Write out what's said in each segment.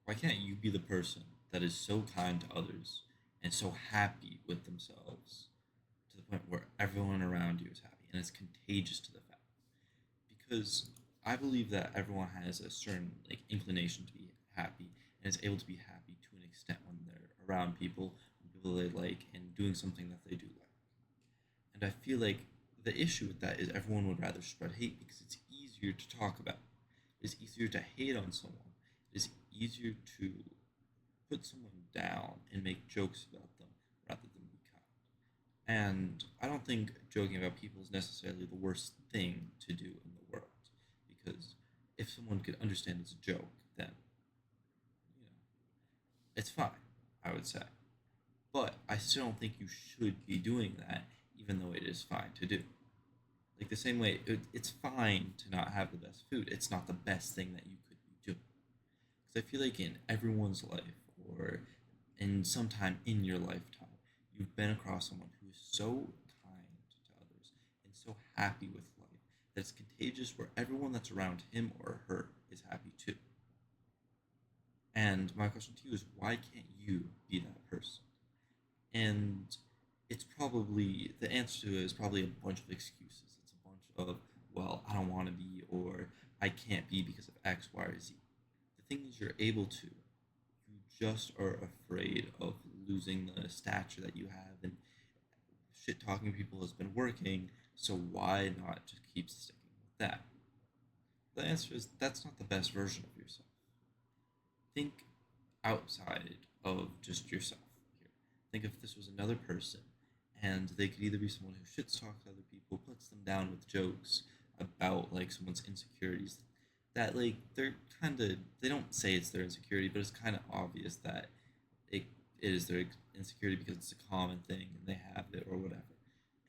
Why can't you be the person that is so kind to others and so happy with themselves to the point where everyone around you is happy and it's contagious to the fact? Because I believe that everyone has a certain like inclination to be happy and is able to be happy to an extent when they're around people they like, and doing something that they do like. And I feel like the issue with that is everyone would rather spread hate because it's easier to talk about. It's easier to hate on someone. It's easier to put someone down and make jokes about them rather than be kind. And I don't think joking about people is necessarily the worst thing to do in the world, because if someone could understand it's a joke, then you know it's fine. I would say, but I still don't think you should be doing that, even though it is fine to do. Like the same way, it's fine to not have the best food. It's not the best thing that you could be doing. Because I feel like in everyone's life, or in some time in your lifetime, you've been across someone who is so kind to others and so happy with life that it's contagious where everyone that's around him or her is happy too. And my question to you is, why can't you be that person? And it's probably the answer to it is probably a bunch of excuses. It's a bunch of, well, I don't want to be, or I can't be because of X, Y, or Z. The thing is, you're able to. You just are afraid of losing the stature that you have, and shit talking people has been working, so why not just keep sticking with that? The answer is that's not the best version of yourself. Think outside of just yourself here. Think if this was another person and they could either be someone who shit talks other people, puts them down with jokes about like someone's insecurities, that like they're kind of, they don't say it's their insecurity, but it's kind of obvious that it, it is their insecurity because it's a common thing and they have it or whatever.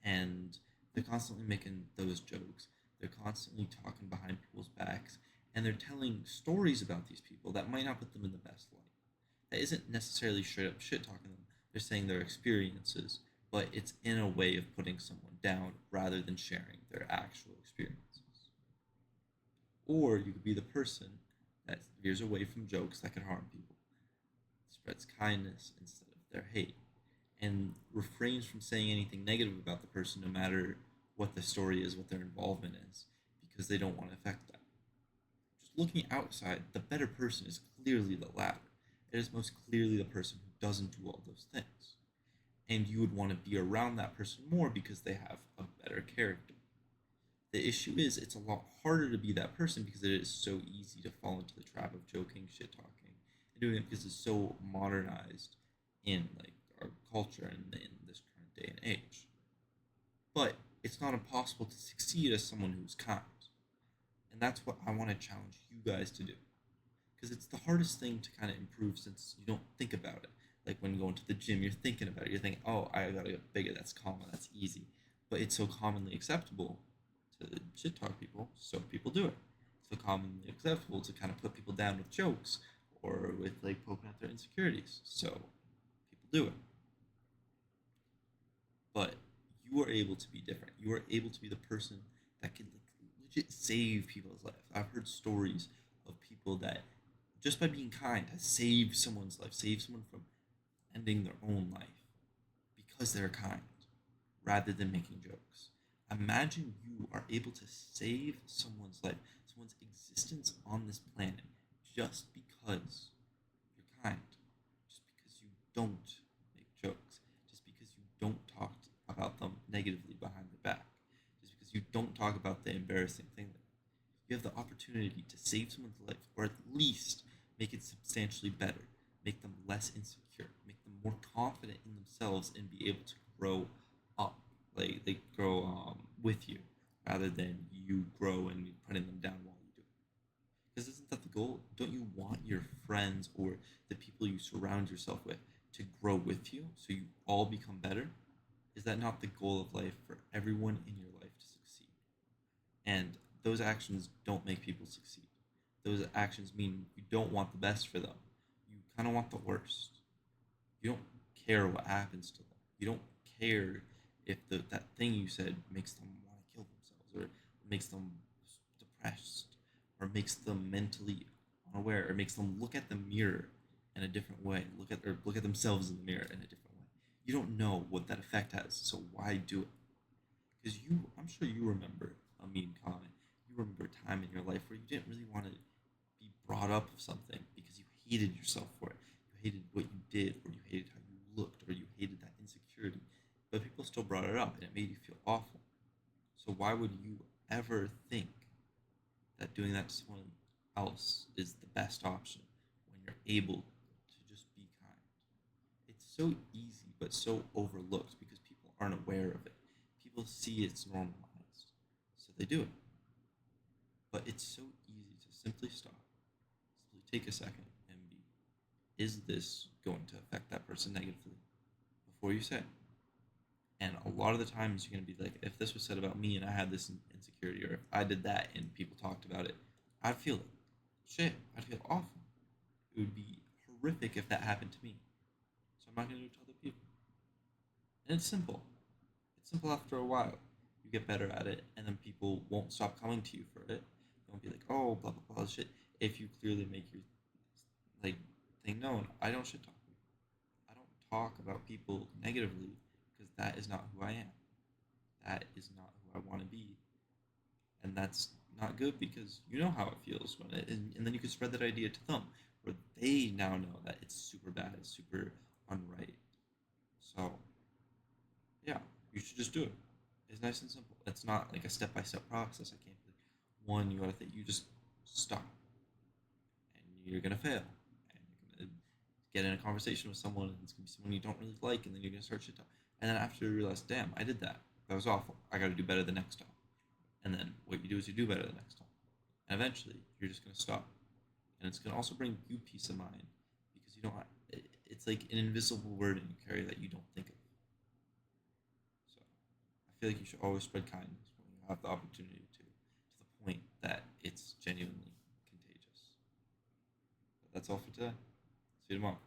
And they're constantly making those jokes. They're constantly talking behind people's backs, and they're telling stories about these people that might not put them in the best light. That isn't necessarily straight up shit talking them. They're saying their experiences, but it's in a way of putting someone down rather than sharing their actual experiences. Or you could be the person that veers away from jokes that can harm people, spreads kindness instead of their hate, and refrains from saying anything negative about the person, no matter what the story is, what their involvement is, because they don't want to affect them. Just looking outside, the better person is clearly the latter. It is most clearly the person who doesn't do all those things. And you would want to be around that person more because they have a better character. The issue is, it's a lot harder to be that person because it is so easy to fall into the trap of joking, shit talking, and doing it because it's so modernized in like our culture and in this current day and age. But it's not impossible to succeed as someone who's kind, and that's what I want to challenge you guys to do, because it's the hardest thing to kind of improve since you don't think about it. Like when you go into the gym, you're thinking about it. You're thinking, "Oh, I gotta get bigger. That's common. That's easy." But it's so commonly acceptable to shit talk people, so people do it. It's so commonly acceptable to kind of put people down with jokes or with like poking at their insecurities, so people do it. But you are able to be different. You are able to be the person that can like legit save people's lives. I've heard stories of people that just by being kind has saved someone's life, saved someone from ending their own life because they're kind rather than making jokes. Imagine you are able to save someone's life, someone's existence on this planet just because you're kind, just because you don't make jokes, just because you don't talk about them negatively behind their back, just because you don't talk about the embarrassing thing. You have the opportunity to save someone's life, or at least make it substantially better, make them less insecure, make them more confident in themselves, and be able to grow up, like they grow with you, rather than you grow and you putting them down while you do it. Because isn't that the goal? Don't you want your friends or the people you surround yourself with to grow with you so you all become better? Is that not the goal of life for everyone in your life to succeed? And those actions don't make people succeed. Those actions mean you don't want the best for them. You kind of want the worst. You don't care what happens to them. You don't care if that thing you said makes them want to kill themselves, or makes them depressed, or makes them mentally unaware, or makes them look at the mirror in a different way, look at themselves in the mirror in a different way. You don't know what that effect has, so why do it? Because I'm sure you remember a mean comment. You remember a time in your life where you didn't really want to be brought up of something because you hated yourself for it. You hated what you did, or you hated how you looked, or you hated that insecurity. But people still brought it up, and it made you feel awful. So why would you ever think that doing that to someone else is the best option when you're able to just be kind? It's so easy, but so overlooked because people aren't aware of it. People see it's normalized, so they do it. But it's so easy to simply stop, simply take a second and be, is this going to affect that person negatively before you say it? And a lot of the times you're going to be like, if this was said about me and I had this insecurity, or if I did that and people talked about it, I'd feel it. Shit, I'd feel awful. It would be horrific if that happened to me. So I'm not going to do it to other people. And it's simple. It's simple after a while. You get better at it, and then people won't stop coming to you for it. They won't be like, oh, blah, blah, blah, shit. If you clearly make your like thing known, I don't shit talk people. I don't talk about people negatively because that is not who I am. That is not who I want to be, and that's not good because you know how it feels when and then you can spread that idea to them, where they now know that it's super bad, it's super unright. So yeah, you should just do it. It's nice and simple. It's not like a step by step process. I can't be like, one, you gotta think, you just stop, and you're gonna fail, and you're gonna get in a conversation with someone, and it's gonna be someone you don't really like, and then you're gonna start shit talk, and then after you realize, damn, I did that. That was awful. I gotta do better the next time. And then what you do is you do better the next time. And eventually, you're just going to stop. And it's going to also bring you peace of mind because you don't. It's like an invisible burden you carry that you don't think of. So I feel like you should always spread kindness when you have the opportunity to the point that it's genuinely contagious. But that's all for today. See you tomorrow.